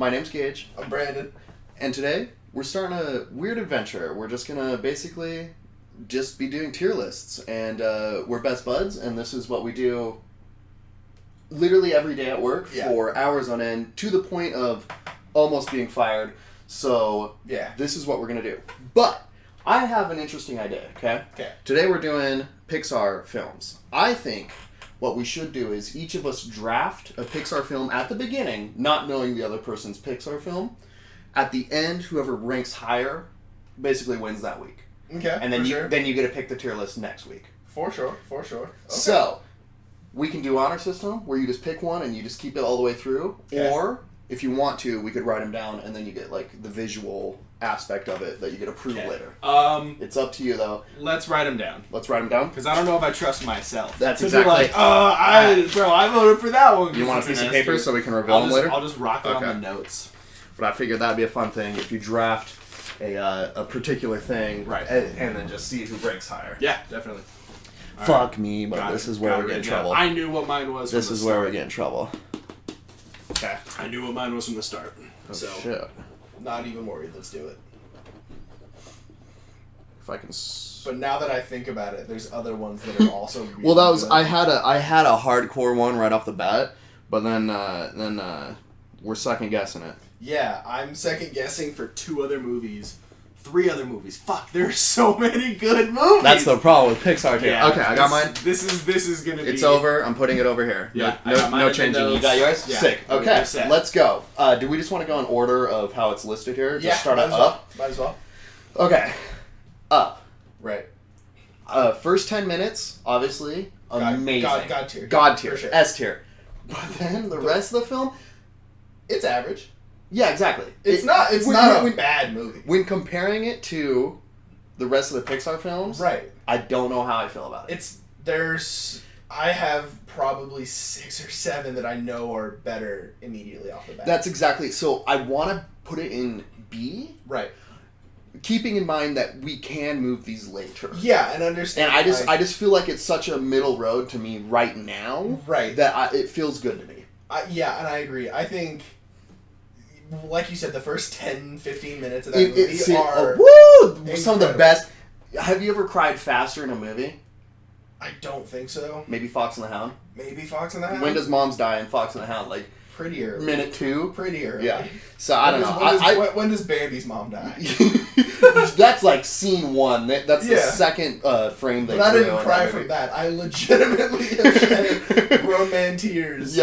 My name's Gage. I'm Brandon. And today, we're starting a weird adventure. We're just gonna basically just be doing tier lists. And we're best buds, and this is what we do literally every day at work for hours on end, to the point of almost being fired. So, this is what we're gonna do. But, I have an interesting idea, okay? Today we're doing Pixar films. I think what we should do is each of us draft a Pixar film at the beginning, not knowing the other person's Pixar film. At the end, whoever ranks higher basically wins that week. Okay. And then you get to pick the tier list next week. For sure. Okay. So, we can do honor system where you just pick one and you just keep it all the way through. Okay. Or, if you want to, we could write them down and then you get like the visual aspect of it that you get approved later. It's up to you though. Let's write them down. Let's write them down? Because I don't know if I trust myself. That's exactly. Like, I voted for that one. You want a piece of paper so we can reveal them later? I'll just rock it on the notes. But I figured that'd be a fun thing if you draft a particular thing, right, and then just see who ranks higher. Yeah, definitely. Fuck me, but this is where we get in trouble. I knew what mine was. This is where we get in trouble. Okay. I knew what mine was from the start. Oh, so shit. Not even worried. Let's do it. If I can. But now that I think about it, there's other ones that are also. Really well, that was good. I had a hardcore one right off the bat, but then we're second guessing it. Yeah, I'm second guessing for 2 other movies. 3 other movies. Fuck, there's so many good movies. That's the problem with Pixar too. Yeah, okay, I got mine. This is gonna be. It's over. I'm putting it over here. Yeah, no changing. You got yours? Yeah. Sick. Okay, let's go. Do we just want to go in order of how it's listed here? Just start at up. Might as well. Okay, up. Right. First 10 minutes, obviously, amazing. God tier. God tier. Sure. S tier. But then the rest of the film, it's average. Yeah, exactly. It's not a bad movie. When comparing it to the rest of the Pixar films, right? I don't know how I feel about it. I have probably 6 or 7 that I know are better immediately off the bat. That's exactly. So I want to put it in B. Right. Keeping in mind that we can move these later. Yeah, and understand. And I just feel like it's such a middle road to me right now. Right. That it feels good to me. Yeah, and I agree. I think, like you said, the first 10, 15 minutes of that movie are some of the best. Have you ever cried faster in a movie? I don't think so. Maybe Fox and the Hound? Maybe Fox and the Hound? When does Moms Die in Fox and the Hound? Like, pretty early. Minute 2? Pretty early. Yeah. So, I don't know. When does Bambi's mom die? That's like scene 1. That's the second frame they drew. I didn't cry from that. I legitimately have shed grown man tears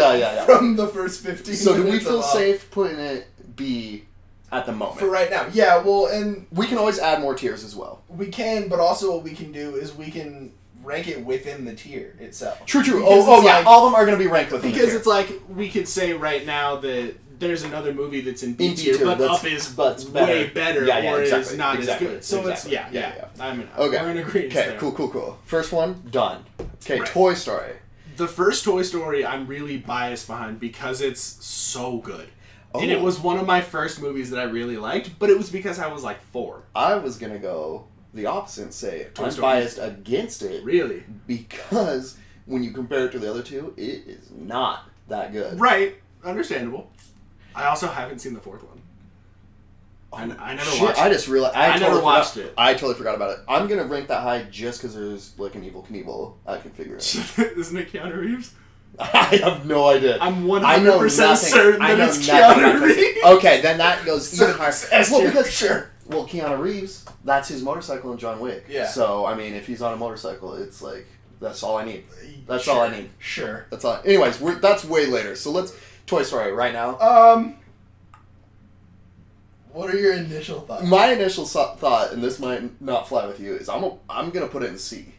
from the first 15 minutes. So do we feel safe putting it B at the moment? For right now. Yeah, well, and we can always add more tiers as well. We can, but also what we can do is we can rank it within the tier itself. True. All of them are going to be ranked within the tier. Because it's like, we could say right now that there's another movie that's in B tier, but Up is way better, or is not as good. So it's, we're in agreement there. Okay, cool. First one, done. Okay, right. Toy Story. The first Toy Story I'm really biased behind because it's so good. And it was one of my first movies that I really liked, but it was because I was like 4. I was going to go the opposite and say I'm biased against it. Really? Because when you compare it to the other two, it is not that good. Right. Understandable. I also haven't seen the 4th one. I never watched it. I just realized. I never watched it. I totally forgot about it. I'm going to rank that high just because there's like an Evel Knievel I can figure out. Isn't it Keanu Reeves? I have no idea. I'm 100% certain that it's Keanu Reeves. Okay, then that goes even higher. Sure. Well, Keanu Reeves, that's his motorcycle in John Wick. Yeah. So, I mean, if he's on a motorcycle, it's like, that's all I need. That's all I need. Sure. That's all. Anyways, that's way later. So let's, Toy Story right now. What are your initial thoughts? My initial thought, and this might not fly with you, is I'm going to put it in C.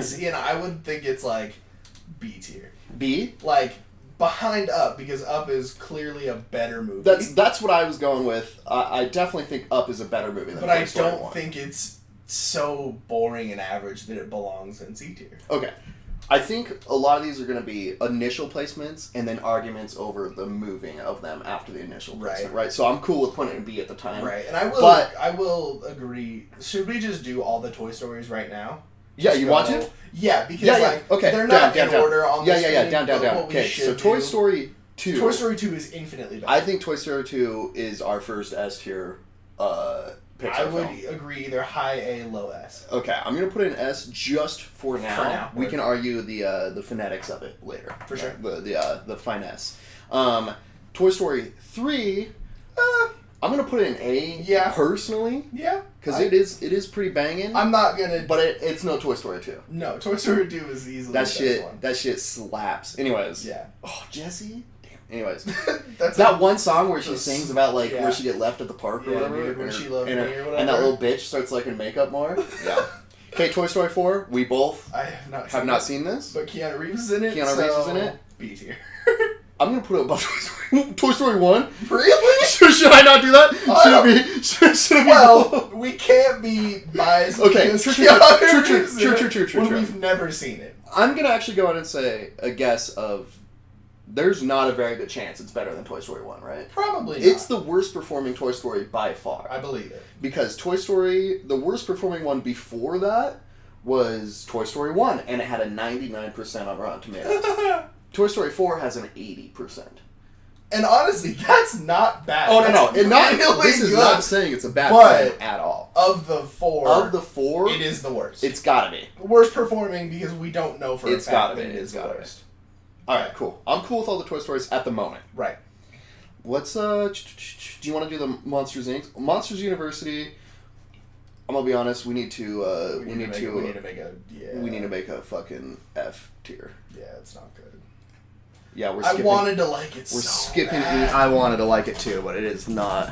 See, and I would think it's like B tier. B? Like, behind Up, because Up is clearly a better movie. That's what I was going with. I definitely think Up is a better movie than Toy Story 1. But I don't think it's so boring and average that it belongs in C tier. Okay. I think a lot of these are going to be initial placements and then arguments over the moving of them after the initial placement, right? So I'm cool with putting it in B at the time. Right, and I will agree. Should we just do all the Toy Stories right now? Yeah, you want to? Yeah, because they're not in order on the screen. Down. Okay, so Toy Story 2. Toy Story 2 is infinitely better. I think Toy Story 2 is our first S tier Pixar I would film. agree either high A, low S. Okay, I'm going to put it in S just for now. For now. We can argue the phonetics of it later. For sure. The finesse. Toy Story 3, I'm going to put it in A personally. Yeah. Because it is pretty banging. I'm not going to... But it's no Toy Story 2. No, Toy Story 2 is easily the best one. That shit slaps. Anyways. Yeah. Oh, Jessie? Damn. Anyways. That one song where she sings about, like, where she get left at the park or whatever. Dude, when she loved me or whatever. And that little bitch starts liking makeup more. Yeah. Okay, Toy Story 4. We both I have not seen this. But Keanu Reeves is in it. Reeves is in it. B tier. I'm going to put it above Toy Story 1. Really? Should I not do that? Should it be? Well, we can't be biased. Okay, true. When we've never seen it. I'm going to actually go out and say a guess of there's not a very good chance it's better than Toy Story 1, right? Probably not. It's the worst performing Toy Story by far. I believe it. Because Toy Story, the worst performing one before that was Toy Story 1, and it had a 99% on Rotten Tomatoes. Toy Story 4 has an 80%. And honestly, that's not bad. Oh, no. This is not saying it's a bad film at all. Of the four, it is the worst. It's gotta be. Worst performing because we don't know for a fact that it is the worst. Alright, cool. I'm cool with all the Toy Stories at the moment. Right. Let's, do you want to do the Monsters, Inc.? Monsters University, I'm gonna be honest, we need to make a fucking F tier. Yeah, it's not good. Yeah, we're skipping. I wanted to like it. We're skipping E. I wanted to like it too, but it is not.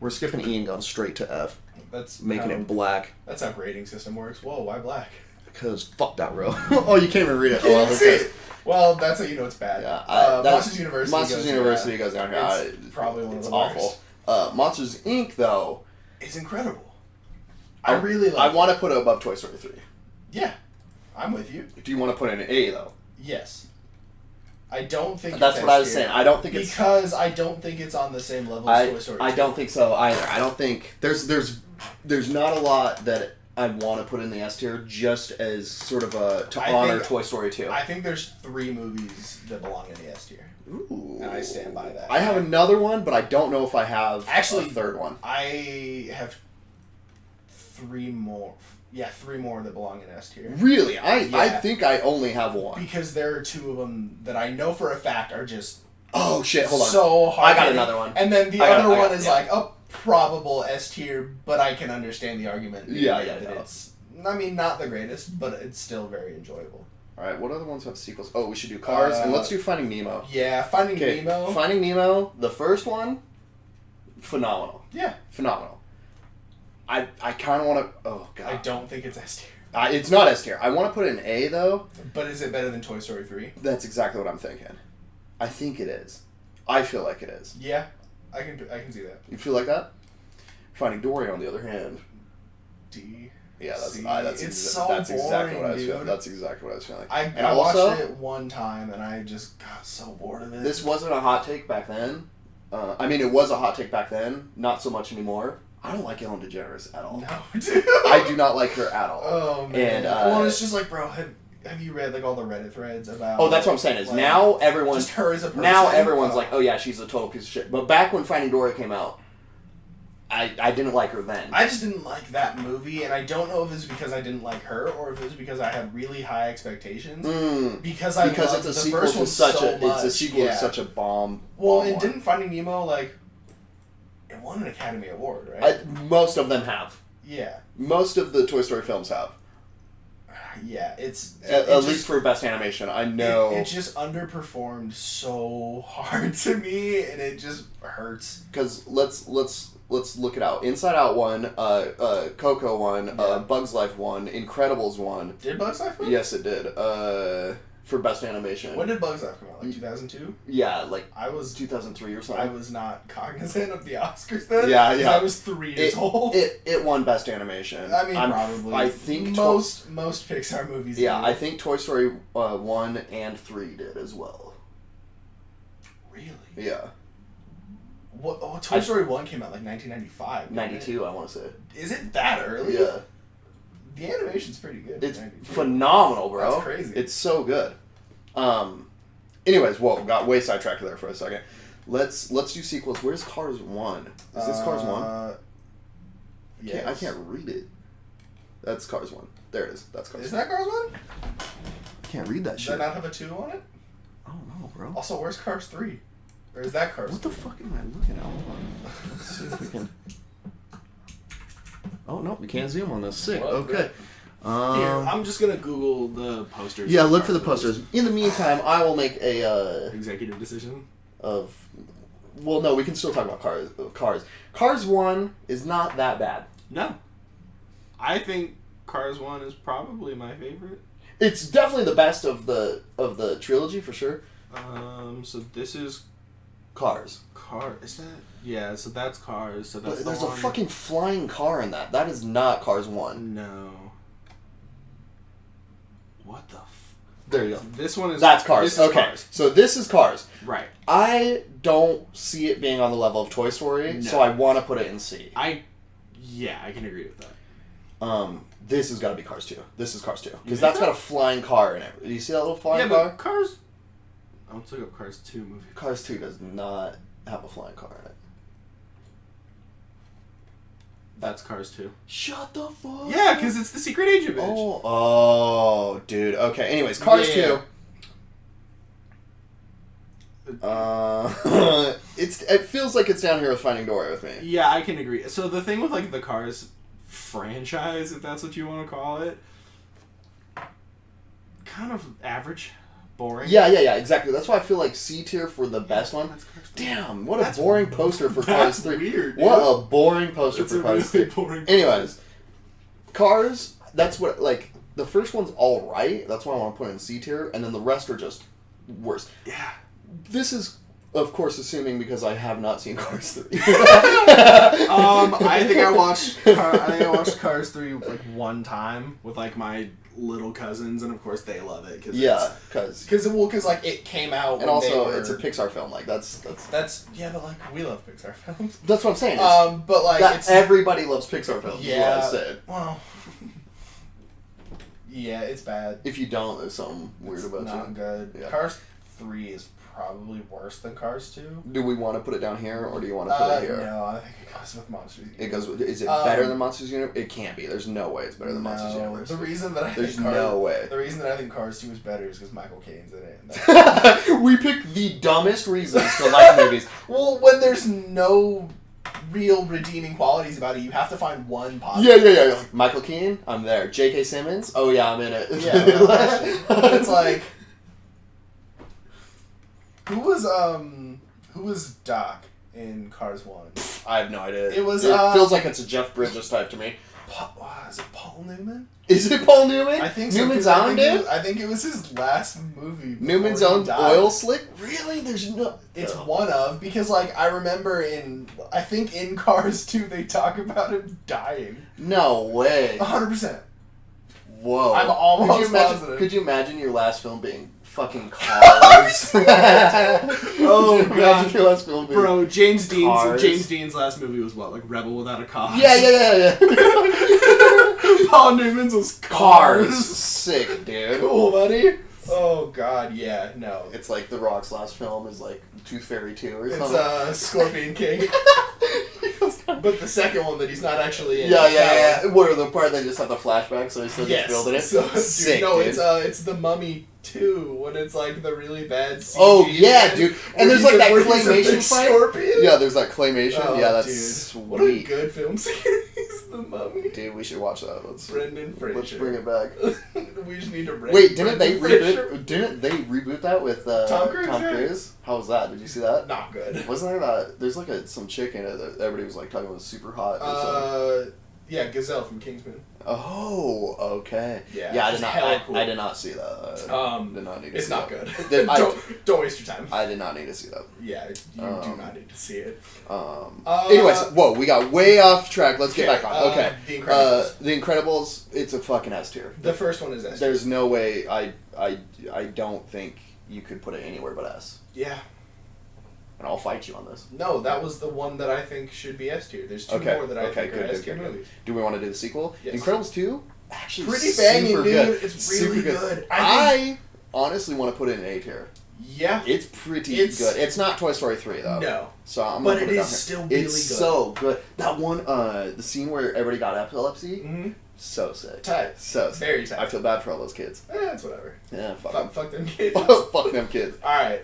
We're skipping E and going straight to F. That's making it black. That's how grading system works. Whoa, why black? Because fuck that row. Oh, you can't even read it. Well, that's how you know it's bad. Yeah, Monsters University. Monsters University goes down here. It's probably one of the awful. Monsters Inc. though is incredible. I really like. I want to put it above Toy Story 3. Yeah, I'm with you. Do you want to put it in A though? Yes. I don't think that's what I was saying. I don't think it's because I don't think it's on the same level as Toy Story 2. I don't think so either. I don't think there's not a lot that I want to put in the S tier just as sort of honor Toy Story 2. I think there's 3 movies that belong in the S tier. Ooh. And I stand by that. I have another one, but I don't know if I have a third one. I have 3 more. Yeah, 3 more that belong in S tier. Really? I think I only have 1. Because there are 2 of them that I know for a fact are just... Oh, shit, hold on. So hard. I got another one. And then the other one is like a probable S tier, but I can understand the argument. It's, I mean, not the greatest, but it's still very enjoyable. Alright, what other ones have sequels? Oh, we should do Cars, and let's do Finding Nemo. Yeah, Finding Nemo. Finding Nemo, the first one, phenomenal. Yeah. Phenomenal. I kind of want to... Oh, God. I don't think it's S tier. It's not S tier. I want to put it in A, though. But is it better than Toy Story 3? That's exactly what I'm thinking. I think it is. I feel like it is. Yeah, I can see that. You feel like that? Finding Dory, on the other hand. D. Yeah, that's exactly what I was feeling. That's exactly what I was feeling. I watched it one time, and I just got so bored of it. This wasn't a hot take back then. I mean, it was a hot take back then. Not so much anymore. I don't like Ellen DeGeneres at all. No, dude. I do not like her at all. Oh, man. And, it's just like, bro, have you read, like, all the Reddit threads about... Oh, that's what I'm saying, is like, now everyone's... Just her as a person. Now everyone's like, oh, yeah, she's a total piece of shit. But back when Finding Dory came out, I didn't like her then. I just didn't like that movie, and I don't know if it's because I didn't like her, or if it's because I had really high expectations. Because it's a sequel to such a bomb. Well, and didn't Finding Nemo, like... It won an Academy Award, right? Most of them have. Yeah. Most of the Toy Story films have. Yeah, it's... At least for Best Animation, I know... It just underperformed so hard to me, and it just hurts. Because let's look it out. Inside Out won, Coco won, Bugs Life won, Incredibles won. Did Bugs Life win? Yes, it did. For Best Animation. When did Bugs Life come out? Like 2002? Yeah, like I was 2003 or something. I was not cognizant of the Oscars then. Yeah. I was 3 years old. It won Best Animation. I mean, probably. I think most Pixar movies. Yeah, I think Toy Story 1 and 3 did as well. Really? Yeah. What Toy Story 1 came out like 1995. 92, I want to say. Is it that early? Yeah. The animation's pretty good. It's phenomenal, bro. That's crazy. It's so good. Anyways, whoa, got way sidetracked there for a second. Let's do sequels. Where's Cars 1? Is this Cars 1? Yes. I can't read it. That's Cars 1. There it is. That's Cars 1. Is that Cars 1? I can't read that shit. Does that not have a 2 on it? I don't know, bro. Also, where's Cars 3? Or is that Cars 3? What the fuck am I looking at? Hold on. Let's see if we can... Oh, no, we can't zoom on this. Sick. Okay. Here, I'm just gonna Google the posters. Yeah, look for the posters. In the meantime, I will make a executive decision of. Well, no, we can still talk about Cars. Cars 1 is not that bad. No, I think Cars 1 is probably my favorite. It's definitely the best of the trilogy for sure. So this is Cars. Is that? Yeah, so that's Cars. So that's there's a fucking flying car in that. That is not Cars 1. No. What the There you go. This one is... That's Cars. This is okay, Cars. So this is Cars. Right. I don't see it being on the level of Toy Story, so I want to put it in C. Yeah, I can agree with that. This has got to be Cars 2. This is Cars 2. Because that's got a flying car in it. Do you see that little flying car? Yeah, but Cars... I'll look up Cars 2 movie. Cars 2 does not have a flying car in it. That's Cars 2. Shut the fuck Yeah, because it's the secret agent bitch. Oh, dude. Okay, anyways, Cars 2. It feels like it's down here with Finding Dory with me. Yeah, I can agree. So the thing with like the Cars franchise, if that's what you want to call it, kind of average, boring. Yeah, exactly. That's why I feel like C tier for the best one. Damn, what a boring poster for Cars 3. Weird, what a boring poster for Cars 3. Anyways, Cars, that's what, like, the first one's alright. That's why I want to put it in C tier, and then the rest are just worse. Yeah. This is, of course, assuming because I have not seen Cars 3. I think I watched Cars 3 like one time with like my little cousins, and of course they love it because like it came out, and also it's a Pixar film. Like that's yeah, but like we love Pixar films. That's what I'm saying. But like everybody loves Pixar films. Yeah, is what I said. Well, yeah, it's bad. If you don't, there's something weird about you. Not good. Yeah. Cars 3 is probably worse than Cars 2. Do we want to put it down here, or do you want to put it here? No, I think it goes with Monsters University. It goes with... Is it better than Monsters University? It can't be. There's no way it's better than Monsters University. The reason that I think Cars 2 is better is because Michael Caine's in it. We picked the dumbest reasons to like movies. Well, when there's no real redeeming qualities about it, you have to find one positive. Yeah. Michael Caine, I'm there. J.K. Simmons, oh yeah, I'm in it. Yeah, it's like... Who was Doc in Cars 1? I have no idea. It feels like it's a Jeff Bridges type to me. Is it Paul Newman? Is it Paul Newman? I think Newman's own dude? I think it was his last movie. Newman's own oil slick? Really? There's no... It's one of, because like I remember in Cars 2 they talk about him dying. No way. 100%. Whoa. I'm almost positive. Could you imagine your last film being fucking Cars? Oh god, your last film being bro, James Dean's last movie was what, like Rebel Without a Cause? Yeah. Paul Newman's was Cars. Sick, dude. Cool, buddy. Oh god, yeah, no. It's like The Rock's last film is like Tooth Fairy 2 or something. It's Scorpion King. But the second one that he's not actually in. Yeah. What are the part they just have the flashback, so he's still just building it? Sick, dude. It's The Mummy 2 when it's like the really bad CG. Oh yeah, dude. And there's like that claymation fight. Scorpion? Yeah, there's that claymation. Oh, yeah, that's dude. sweet. What a good film series, The Mummy. Dude, we should watch that. Brendan Fraser. Let's bring it back. We just need to Wait, didn't they reboot that with Tom Cruise? Tom Cruise? How was that? Did you see that? Not good. Wasn't there that? There's like some chick in it that everybody was like talking about super hot. Yeah, Gazelle from Kingsman. Oh, okay. Yeah, I did not. Cool. I did not see that. Did not need to it's see not that. good. Don't waste your time. I did not need to see that. Yeah, you do not need to see it. Anyways, whoa, we got way off track. Let's get back on. Okay. The Incredibles. The Incredibles. It's a fucking S tier. The first one is S tier. There's no way. I don't think you could put it anywhere but S. Yeah. And I'll fight you on this. No, that was the one that I think should be S tier. There's two more that I think are S tier movies. Do we want to do the sequel? Yes. Incredibles 2? Actually, pretty banging, dude. Good. It's really good. I honestly want to put it in A tier. Yeah. It's pretty good. It's not Toy Story 3, though. No. So I'm but it is still really good. It's so good. That one, the scene where everybody got epilepsy, so sick. Tight. So sick. Very tight. I feel bad for all those kids. It's whatever. Yeah, fuck them kids. Fuck them kids. Alright,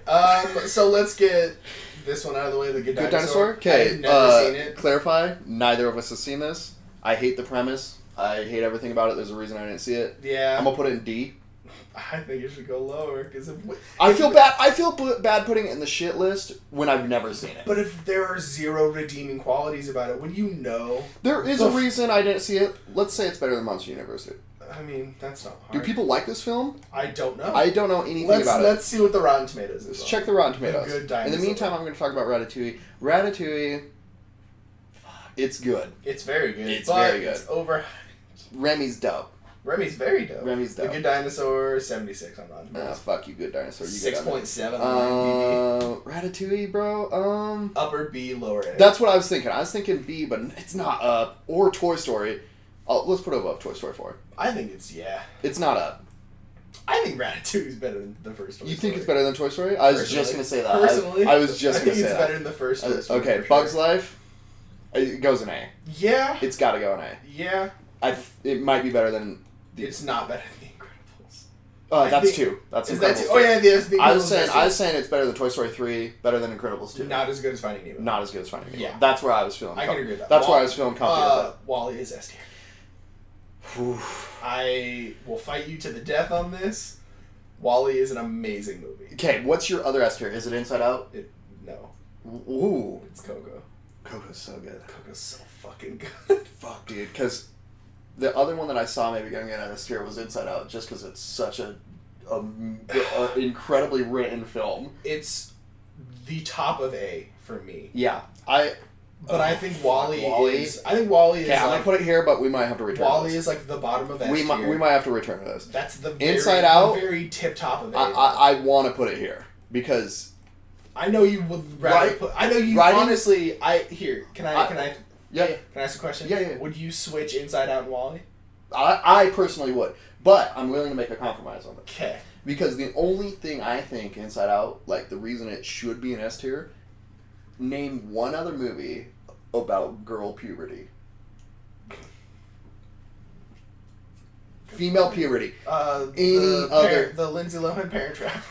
so let's get this one out of the way, the Good Dinosaur. Okay, I've never seen it. Clarify, neither of us has seen this. I hate the premise. I hate everything about it. There's a reason I didn't see it. Yeah. I'm gonna put it in D. I think you should go lower because I feel bad putting it in the shit list when I've never seen it. But if there are zero redeeming qualities about it, when you know there is a reason I didn't see it. Let's say it's better than Monster University. I mean, that's not hard. Do people like this film? I don't know. I don't know anything about it. Let's see what the Rotten Tomatoes is. Let's check the Rotten Tomatoes. Good Dinosaur. In the meantime, I'm going to talk about Ratatouille. Ratatouille, it's good. It's very good. It's very good. It's overhyped. Remy's dope. Remy's very dope. Remy's dope. The Good Dinosaur, 76 on Rotten Tomatoes. Fuck you, Good Dinosaur. 6.7 on IMDb. Ratatouille, bro. Upper B, lower A. That's what I was thinking. I was thinking B, but it's not up. Or Toy Story. Let's put it above Toy Story 4. I think it's, yeah. It's not up. I think Ratatouille is better than the first Toy Story. You think it's better than Toy Story? I was just going to say that. Personally, I was just going to say that. I think it's better than the first Toy Story. Okay, Bug's Life. It goes in A. Yeah. It's got to go in A. Yeah. It might be better than... It's not better than The Incredibles. That's 2. That's Incredibles. That 2? Oh yeah, the Incredibles. I was saying it's better than Toy Story 3, better than Incredibles 2. Not as good as Finding Nemo. Not as good as Finding Nemo. Yeah. That's where I was feeling. I can agree with that. That's where I was feeling confident. WALL-E is S tier. I will fight you to the death on this. WALL-E is an amazing movie. Okay, what's your other S tier? Is it Inside Out? No. Ooh. It's Coco. Coco's so good. Coco's so fucking good. Fuck, dude. Because the other one that I saw maybe going in this tier was Inside Out, just because it's such a incredibly written film. It's the top of A for me. Yeah, But I think WALL-E is. I think WALL-E is. Okay, I'm gonna put it here, but we might have to return. WALL-E is like the bottom of S tier. We might have to return to this. That's the Inside Out. The very tip top of A. I want to put it here because I know you would rather put. I know you honestly. Can I? Yeah. Can I ask a question? Yeah. Would you switch Inside Out and WALL-E? I personally would, but I'm willing to make a compromise on it. Okay. Because the only thing I think Inside Out, like the reason it should be an S tier, name one other movie about girl puberty. Female puberty. The Lindsay Lohan Parent Trap.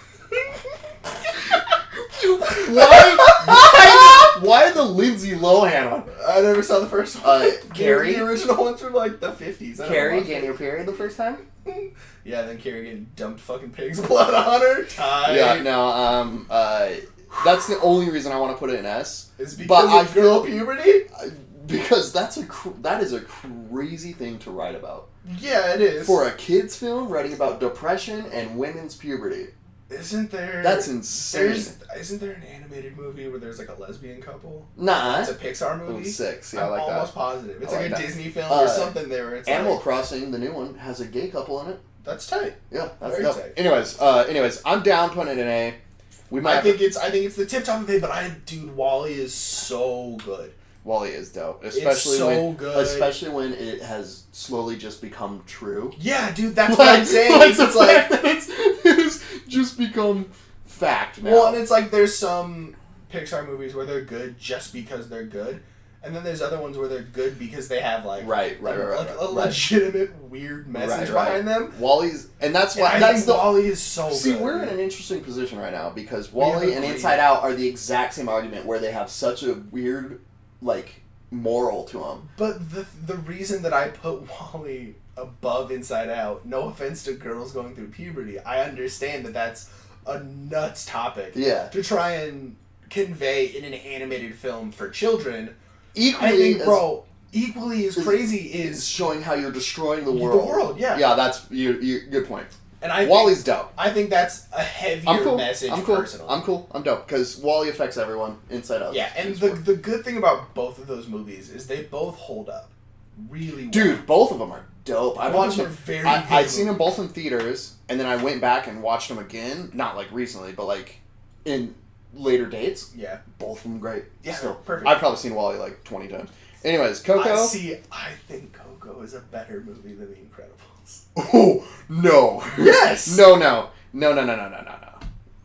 Why the Lindsay Lohan one? I never saw the first one. Carrie? The original ones were like the 50s. Carrie getting your period the first time? Yeah, then Carrie getting dumped fucking pig's blood on her. Yeah, no, that's the only reason I want to put it in S. Is because of girl puberty? Because that is a crazy thing to write about. Yeah, it is. For a kid's film, writing about depression and women's puberty. Isn't there... That's insane. Isn't there an animated movie where there's like a lesbian couple? Nah. It's a Pixar movie? 6, yeah, I like that. I'm almost positive. It's like a Disney film or something there. It's Animal Crossing, the new one, has a gay couple in it. That's tight. Yeah, that's very tight. Anyways, I'm down putting it in A. I think it's the tip top of A, but dude, WALL-E is so good. WALL-E is dope, especially good. Especially when it has slowly just become true. Yeah, dude, that's what I'm saying. It's just become fact now. Well, and it's like there's some Pixar movies where they're good just because they're good, and then there's other ones where they're good because they have like a legitimate weird message behind them. WALL-E's, and that's why WALL-E is so good. See, we're in an interesting position right now because WALL-E and Inside Out are the exact same argument where they have such a weird moral to them. But the reason that I put WALL-E above Inside Out, no offense to girls going through puberty, I understand that that's a nuts topic. Yeah. To try and convey in an animated film for children. Equally as crazy is showing how you're destroying the world. The world, yeah. Yeah, that's good point. And WALL-E's dope. I think that's a heavier message. Personally. I'm cool. I'm dope because WALL-E affects everyone inside out. Yeah, and the good thing about both of those movies is they both hold up really well. Dude, both of them are dope. I watched them. I've seen them both in theaters, and then I went back and watched them again. Not recently, but in later dates. Yeah, both of them great. Yeah, still perfect. I've probably seen WALL-E 20 times. Anyways, Coco. I think Coco is a better movie than The Incredibles. Oh, no. Yes! No.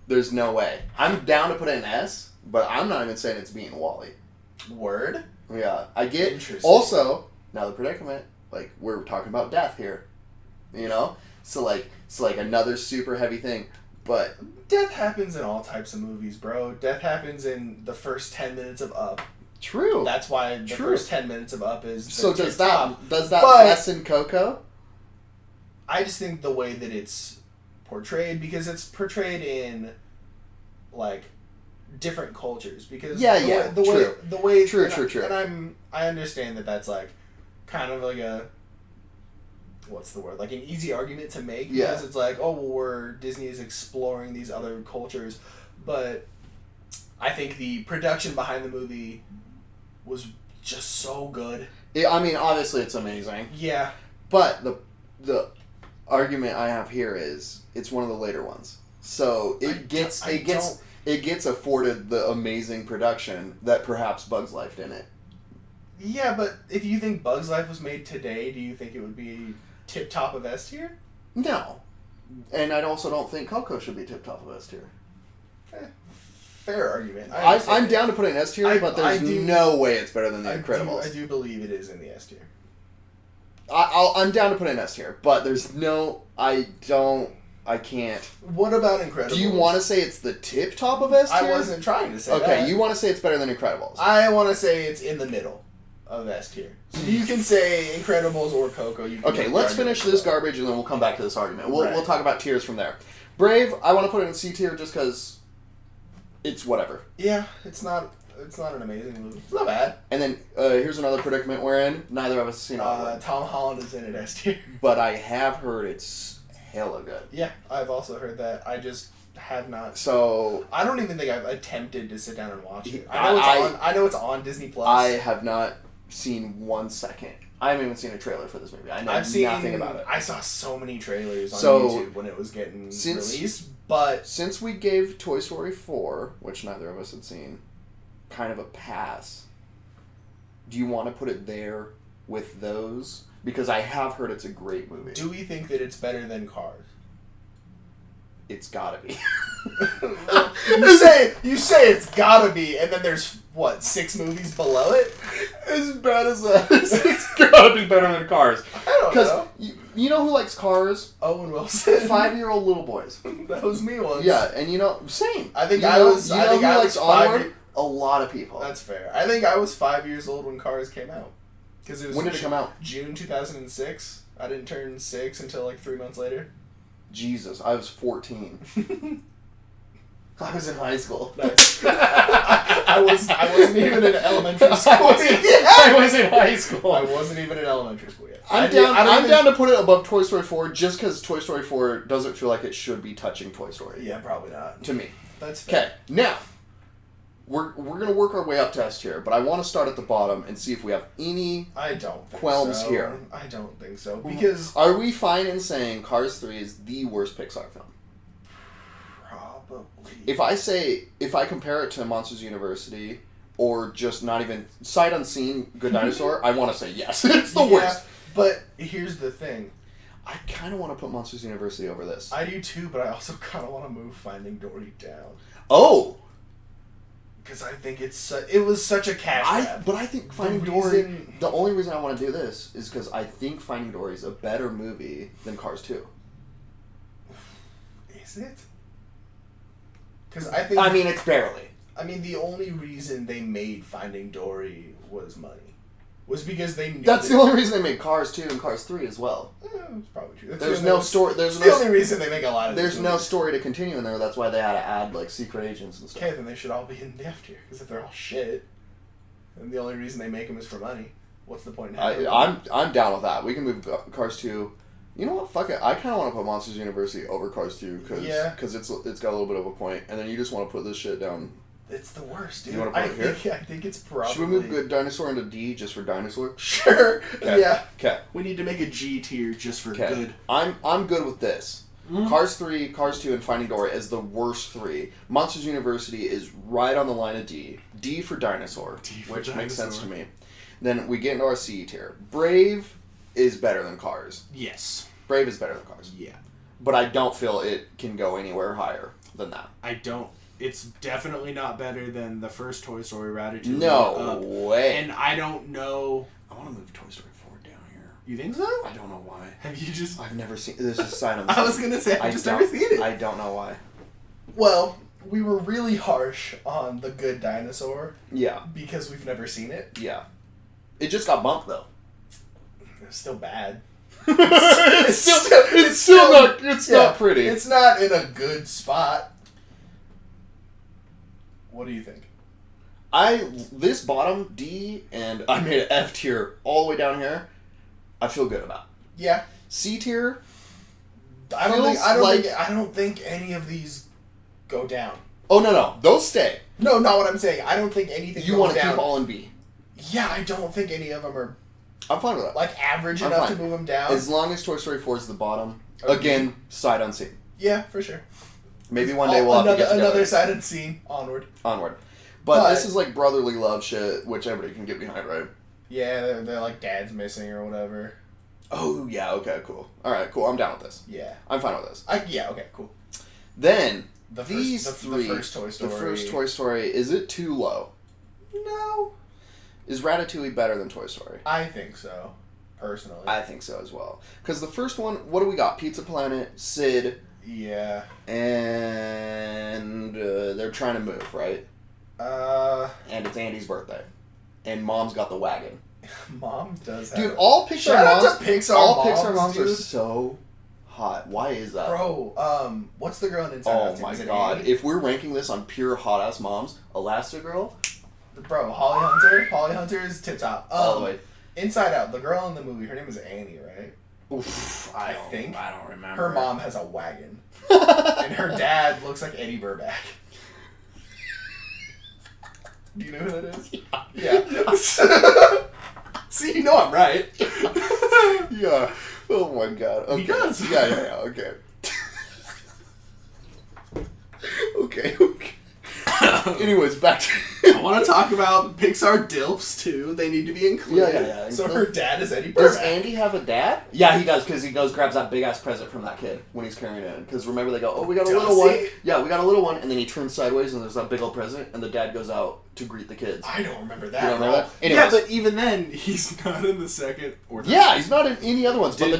There's no way. I'm down to put it in S, but I'm not even saying it's beating WALL-E. Word? Yeah. I get... Also, now the predicament, like, we're talking about death here. You know? So, like, another super heavy thing. But... Death happens in all types of movies, bro. Death happens in the first 10 minutes of Up. True. That's why the first 10 minutes of Up is... So does that lessen Coco? I just think the way that it's portrayed, because it's portrayed in, like, different cultures. Because the way True. And I understand that that's, like, kind of like a... What's the word? Like an easy argument to make. Yeah. Because it's like, Disney is exploring these other cultures. But I think the production behind the movie was just so good. Yeah, I mean, obviously it's amazing. Yeah. But the argument I have here is it's one of the later ones. So it gets afforded the amazing production that perhaps Bug's Life didn't. Yeah, but if you think Bug's Life was made today, do you think it would be tip top of S tier? No. And I also don't think Coco should be tip top of S tier. Fair argument. I'm down to put it in S tier, but there's no way it's better than The Incredibles. I do believe it is in the S tier. I'm down to put it in S tier, but there's no... I can't. What about Incredibles? Do you want to say it's the tip top of S tier? I wasn't trying to say that. Okay, you want to say it's better than Incredibles. I want to say it's in the middle of S tier. So you can say Incredibles or Coco. Okay, let's finish this garbage and then we'll come back to this argument. We'll talk about tiers from there. Brave, I want to put it in C tier just because it's whatever. Yeah, it's not an amazing movie. It's not bad. And then here's another predicament we're in. Neither of us have seen it. Tom Holland is in it S tier. But I have heard it's hella good. Yeah, I've also heard that. I just have not. So I don't even think I've attempted to sit down and watch it. I know it's on Disney Plus. I have not seen 1 second. I haven't even seen a trailer for this movie. I know nothing about it. I saw so many trailers on YouTube when it was getting released. But since we gave Toy Story 4, which neither of us had seen, kind of a pass, do you want to put it there with those? Because I have heard it's a great movie. Do we think that it's better than Cars? It's gotta be. you say it's gotta be, and then there's, 6 movies below it? As bad as that is, it's gotta be better than Cars. I don't know. You know who likes Cars? Owen Wilson. 5-year-old little boys. That was me once. Yeah, and same. I think I was Onward? A lot of people. That's fair. I think I was 5 years old when Cars came out. When did it come out? June 2006. I didn't turn 6 until 3 months later. Jesus, I was 14. I was in high school. I wasn't even in elementary school. I was in high school. I wasn't even in elementary school yet. I'm down to put it above Toy Story 4 just because Toy Story 4 doesn't feel like it should be touching Toy Story. Yeah, probably not. To me. That's fair. Okay, now, we're going to work our way up to S tier, but I want to start at the bottom and see if we have any qualms here. I don't think so. Because... Are we fine in saying Cars 3 is the worst Pixar film? Probably. If I compare it to Monsters University or just not even sight unseen Good Dinosaur, I want to say yes. It's the worst. But here's the thing. I kind of want to put Monsters University over this. I do too, but I also kind of want to move Finding Dory down. Oh! Because I think it was such a cash grab. But I think Finding Dory... The only reason I want to do this is because I think Finding Dory is a better movie than Cars 2. Is it? Because I think... I mean, it's barely. I mean, the only reason they made Finding Dory was money. Was because they knew That's the only reason they made Cars 2 and Cars 3 as well. It's probably true. There's no story. That's the only reason they make a lot of There's no story to continue in there. That's why they had to add, secret agents and stuff. Okay, then they should all be in the F tier. Because if they're all shit, and the only reason they make them is for money, what's the point in having them? I'm down with that. We can move Cars 2... You know what? Fuck it. I kind of want to put Monsters University over Cars 2 because it's got a little bit of a point, and then you just want to put this shit down. It's the worst, dude. You want to put it here? I think it's probably... Should we move Good Dinosaur into D just for Dinosaur? Sure. Kay. Yeah. Okay. We need to make a G tier just for good. I'm good with this. Cars 3, Cars 2, and Finding Dory as the worst 3. Monsters University is right on the line of D. D for Dinosaur, which makes sense to me. Then we get into our C tier. Brave is better than Cars. Yes. Brave is better than Cars. Yeah. But I don't feel it can go anywhere higher. than that. I don't. It's definitely not better than the first Toy Story, Ratatouille. No way. And I don't know. I want to move Toy Story 4 down here. You think so? I don't know why. Have you just? I've never seen. This is sight unseen. I was gonna say I've just never seen it. I don't know why. Well, we were really harsh on The Good Dinosaur. Yeah. Because we've never seen it. Yeah. It just got bumped though. It's still bad. It's still not pretty. It's not in a good spot. What do you think? This bottom D, and I made an F tier all the way down here. I feel good about. Yeah. C tier. I don't think any of these go down. Oh no, those stay. No, not what I'm saying. I don't think anything. You want to keep all in B. Yeah, I don't think any of them are. I'm fine with that. Like average enough to move them down. As long as Toy Story 4 is the bottom. Okay. Again, sight unseen. Yeah, for sure. Maybe one day we'll have to get together. Another sight unseen. Onward. But this is like brotherly love shit, which everybody can get behind, right? Yeah, they're like dad's missing or whatever. Oh, yeah, okay, cool. Alright, cool, I'm down with this. Yeah. I'm fine with this. Yeah, okay, cool. Then, the first Toy Story. The first Toy Story, is it too low? No. Is Ratatouille better than Toy Story? I think so, personally. I think so as well. Because the first one, what do we got? Pizza Planet, Sid. Yeah. And they're trying to move, right? And it's Andy's birthday. And Mom's got the wagon. Mom does have. Dude, all Pixar moms are so hot. Why is that? Bro, what's the girl in Inside Out? Oh my god. Andy? If we're ranking this on pure hot ass moms, Elastigirl. Bro, Holly Hunter is tip top. All the way. Inside Out, the girl in the movie, her name is Annie, right? Oof, I don't remember. Her mom has a wagon. And her dad looks like Eddie Burback. Do you know who that is? Yeah. See, you know I'm right. Yeah. Oh my god. Okay. He does. Yeah, okay. Okay. Anyways, back to... I want to talk about Pixar DILFs, too. They need to be included. Yeah. So her dad is Eddie Burback. Does Andy have a dad? Yeah, he does, because he grabs that big-ass present from that kid when he's carrying it in. Because remember, they go, oh, we got a little one. Yeah, we got a little one. And then he turns sideways, and there's that big old present, and the dad goes out to greet the kids. I don't remember that. You don't remember that? Anyways. Yeah, but even then, he's not in the second or third. Yeah, he's not in any other ones. But the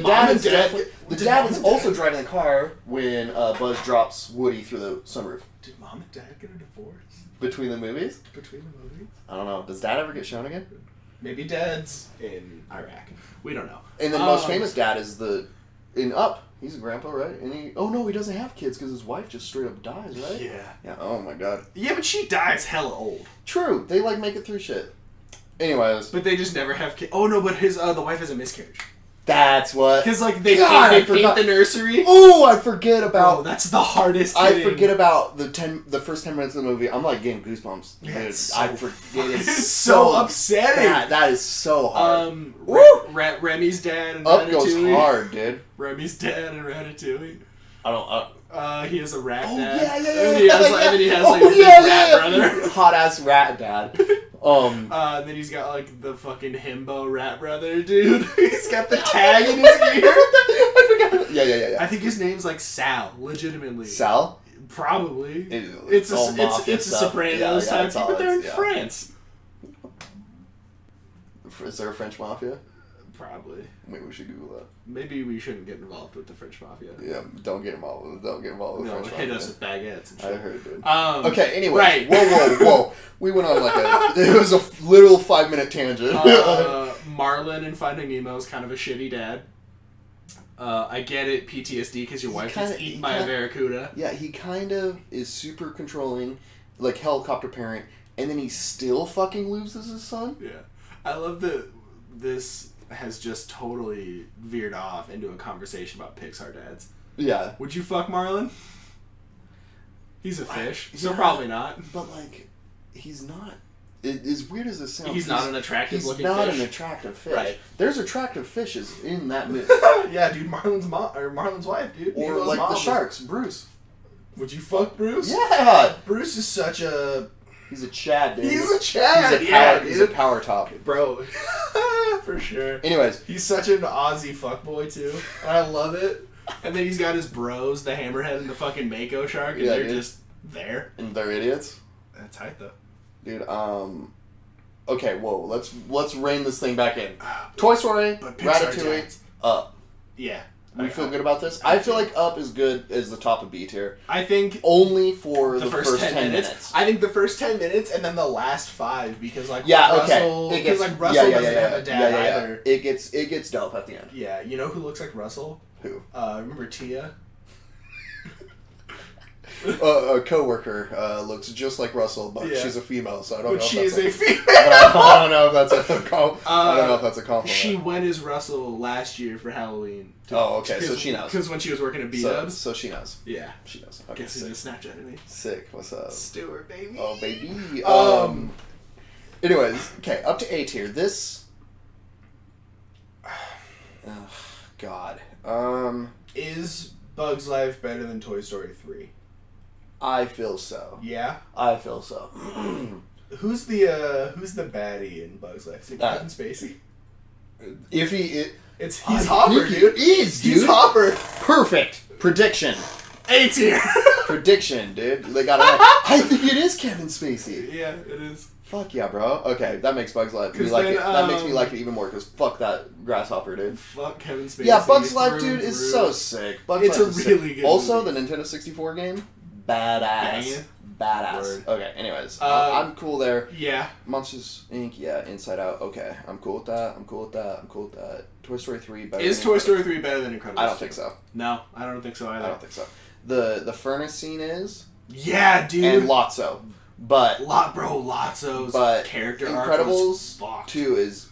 dad is also driving the car when Buzz drops Woody through the sunroof. Did Mom and Dad get a divorce? Between the movies? I don't know. Does Dad ever get shown again? Maybe Dad's in Iraq. We don't know. And the most famous dad is in Up. He's a grandpa, right? And he doesn't have kids because his wife just straight up dies, right? Yeah. Oh my god. Yeah, but she dies hella old. True. They make it through shit. Anyways. But they just never have kids. Oh no, but the wife has a miscarriage. That's what. Because they paint the nursery. Oh, I forget about. Bro, that's the hardest. I forget about the first 10 minutes of the movie. I'm like getting goosebumps. Yeah, I forget. It's so upsetting. That is so hard. Remy's dad and Up Ratatouille. goes hard, dude. Remy's dad and Ratatouille. I don't. He has a rat dad. Yeah. And then he has a big rat brother. Hot ass rat dad. And then he's got the fucking himbo rat brother, dude. He's got the tag in his ear. I forgot. Yeah. I think his name's Sal, legitimately. Sal? Probably. It's a Sopranos type, but they're in France. Is there a French mafia? Probably. Maybe we should Google that. Maybe we shouldn't get involved with the French mafia. Yeah, don't get involved with French mafia. Hit us with baguettes and shit. I heard, dude. Okay, anyway. Right. Whoa. We went on it was a little 5-minute tangent. Marlin in Finding Nemo is kind of a shitty dad. I get it, PTSD, because your wife gets eaten by a barracuda. Yeah, he kind of is super controlling, helicopter parent, and then he still fucking loses his son? Yeah. I love that this has just totally veered off into a conversation about Pixar dads. Yeah. Would you fuck Marlin? He's a fish, so probably not. But, he's not. As weird as this sounds, he's not an attractive looking fish. He's not an attractive fish. Right. There's attractive fishes in that movie. Yeah, dude, Marlin's wife, dude. Or the sharks, Bruce. Would you fuck Bruce? Yeah! Bruce is such a... He's a Chad, dude. He's a Chad! He's a power top. Bro. For sure. Anyways. He's such an Aussie fuckboy, too. And I love it. And then he's got his bros, the Hammerhead and the fucking Mako Shark, and they're just there. And they're idiots? That's tight, though. Dude, okay, whoa, let's rein this thing back in. Toy Story, Ratatouille, Up. Yeah. We feel good about this? I feel like Up is good as the top of B tier. I think... Only for the first 10 minutes. I think the first 10 minutes and then the last 5 because Russell... Because Russell doesn't have a dad either. It gets dope at the end. Yeah, you know who looks like Russell? Who? Remember Tia? A coworker looks just like Russell, but she's a female, so I don't know. But she is a female. I don't know if that's a I don't know if that's a compliment. She went as Russell last year for Halloween. Oh, okay, so she knows. Because when she was working at B-Dubs. So she knows. Yeah, she knows. Okay, guess he's a Snapchat of me. Sick. What's up? Stewart, baby. Oh, baby. Anyways, okay, up to A tier. This. Oh, God. Is Bug's Life better than Toy Story 3? I feel so. Yeah? I feel so. Who's the baddie in Bug's Life? Is it Kevin Spacey? He's Hopper, dude. He's Hopper. Perfect. Prediction. A tier. Prediction, dude. They got it. I think it is Kevin Spacey. Yeah, it is. Fuck yeah, bro. Okay, that makes Bug's Life me like it. That makes me like it even more because fuck that grasshopper, dude. Fuck Kevin Spacey. Yeah, Bug's Life, dude, is so sick. It's a really good. Also, movie. the Nintendo 64 game, badass. Badass. Word. Okay, anyways, I'm cool there. Yeah. Monsters Inc. Yeah, Inside Out. Okay, I'm cool with that. Toy Story 3 better. Is Toy Story 3 better than Incredibles? I don't think so. No, I don't think so either. I don't think so. The furnace scene is. Yeah, dude. And Lotso, but Lotso's character Incredibles arc was 2 is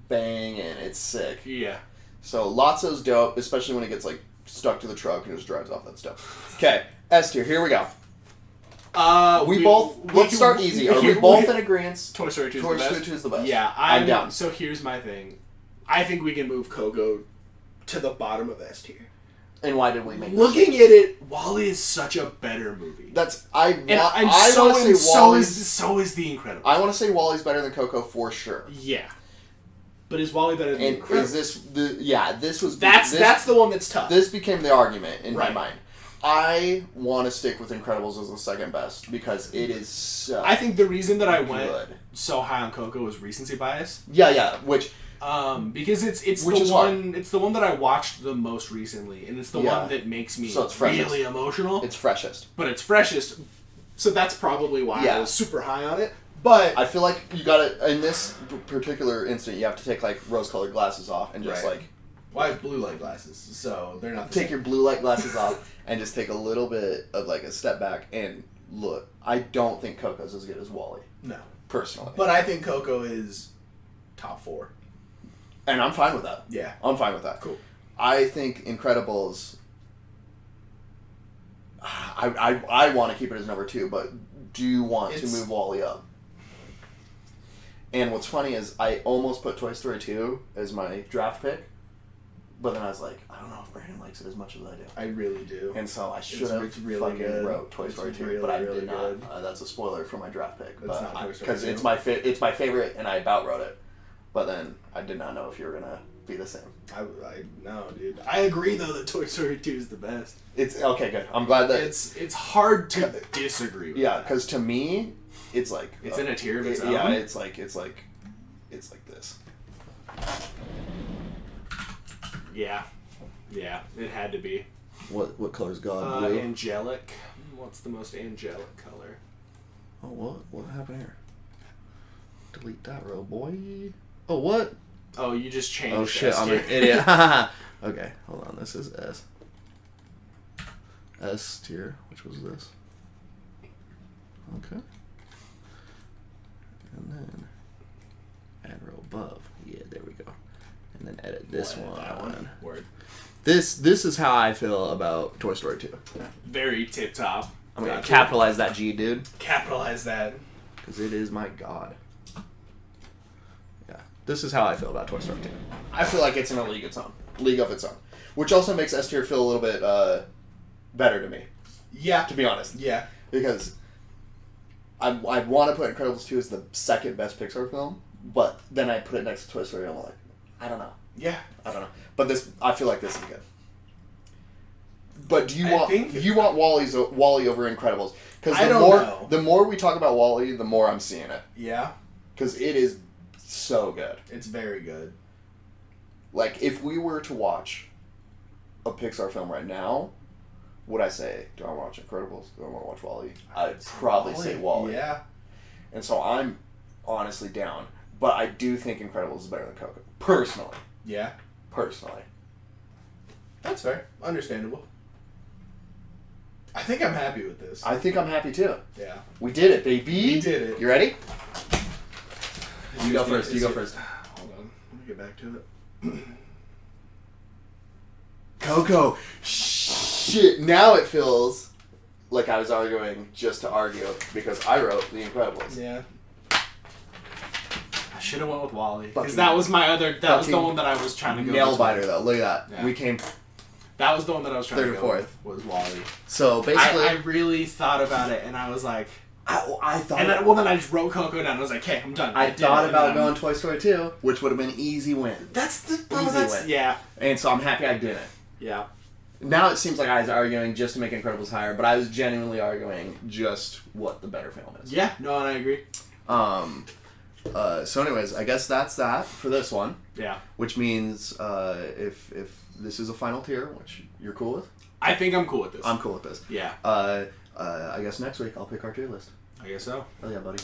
banging. It's sick. Yeah. So Lotso's dope, especially when it gets like stuck to the truck and just drives off. That's dope. Okay, S tier. Here we go. Let's start easy. Are we both in agreement? Toy Story 2 is Toy the best. Story 2 is the best. Yeah, I'm down. So here's my thing. I think we can move Coco to the bottom of S tier. And why did we make Looking at it, WALL-E is such a better movie. So is The Incredibles. I want to say WALL-E's better than Coco for sure. Yeah. But is WALL-E better than The Incredibles? That's the one that's tough. This became the argument in my mind. I want to stick with Incredibles as the second best because it is so I think the reason that I good. Went so high on Coco was recency bias. Yeah, which because it's the one that I watched the most recently, and it's the one that makes me really emotional. It's freshest. But it's freshest, so that's probably why I was super high on it. But I feel like you gotta, in this particular instant, you have to take like rose-colored glasses off and just like. Well, I have blue light glasses, so they're not. Take your blue light glasses off and just take a little bit of like a step back and look. I don't think Coco's as good as WALL-E. No, personally. But I think Coco is top 4. And I'm fine with that. Yeah, I'm fine with that. Cool. I think Incredibles. I want to keep it as number 2, but do you want to move WALL-E up? And what's funny is I almost put Toy Story 2 as my draft pick. But then I was like, I don't know if Brandon likes it as much as I do. I really do. And so I should have wrote Toy Story 2, but I did not. That's a spoiler for my draft pick. Because it's my favorite, and I about wrote it. But then I did not know if you were going to be the same. No, dude. I agree, though, that Toy Story 2 is the best. It's okay, good. I'm glad that... It's hard to disagree with that. Because to me, it's like... It's in a tier of its own. Yeah, it's like this. Yeah, it had to be. What color's God? Blue? Angelic. What's the most angelic color? Oh, what happened here? Delete that row, boy. Oh, what? Oh, you just changed. Oh shit, I'm an idiot. Okay, hold on. This is S. S tier. Which was this? Okay. And then add row above. Yeah, there we go. And then edit this one. Word. This is how I feel about Toy Story 2. Very tip top. I'm gonna capitalize that G, dude. Capitalize that. Because it is my god. Yeah. This is how I feel about Toy Story 2. I feel like it's in a league of its own. Which also makes S tier feel a little bit better to me. Yeah. To be honest. Yeah. Because I want to put Incredibles 2 as the second best Pixar film, but then I put it next to Toy Story and I'm like, I don't know. Yeah. I don't know. But I feel like this is good. But do you want Wall-E over Incredibles? Because the more we talk about Wall-E, the more I'm seeing it. Yeah. Because it is so good. It's very good. Like, if we were to watch a Pixar film right now, would I say, do I want to watch Incredibles? Do I want to watch Wall-E? I'd probably say Wall-E. Yeah. And so I'm honestly down. But I do think Incredibles is better than Coco. Personally. Yeah. Personally. That's fair. Understandable. I think I'm happy with this. I think I'm happy too. Yeah. We did it, baby. We did it. You ready? You go first. Hold on. Let me get back to it. Coco. Shit. Now it feels like I was arguing just to argue because I wrote The Incredibles. Yeah. I should have went with Wall-E because that was my other. That was the one that I was trying to go. Nail biter though. Look at that. Yeah. We came. That was the one that I was trying third to and go fourth. with, was Wall-E. So basically, I really thought about it, and I was like, I thought. And then I just wrote Coco down. I was like, okay, I'm done. I thought about going Toy Story 2, which would have been easy win. That's the easy win. Yeah. And so I'm happy I didn't. Yeah. Now it seems like I was arguing just to make Incredibles higher, but I was genuinely arguing just what the better film is. Yeah. No, and I agree. So anyways, I guess that's that for this one. Yeah. Which means if this is a final tier, which you're cool with? I think I'm cool with this. I'm cool with this. Yeah. I guess next week I'll pick our tier list. I guess so. Oh yeah, buddy.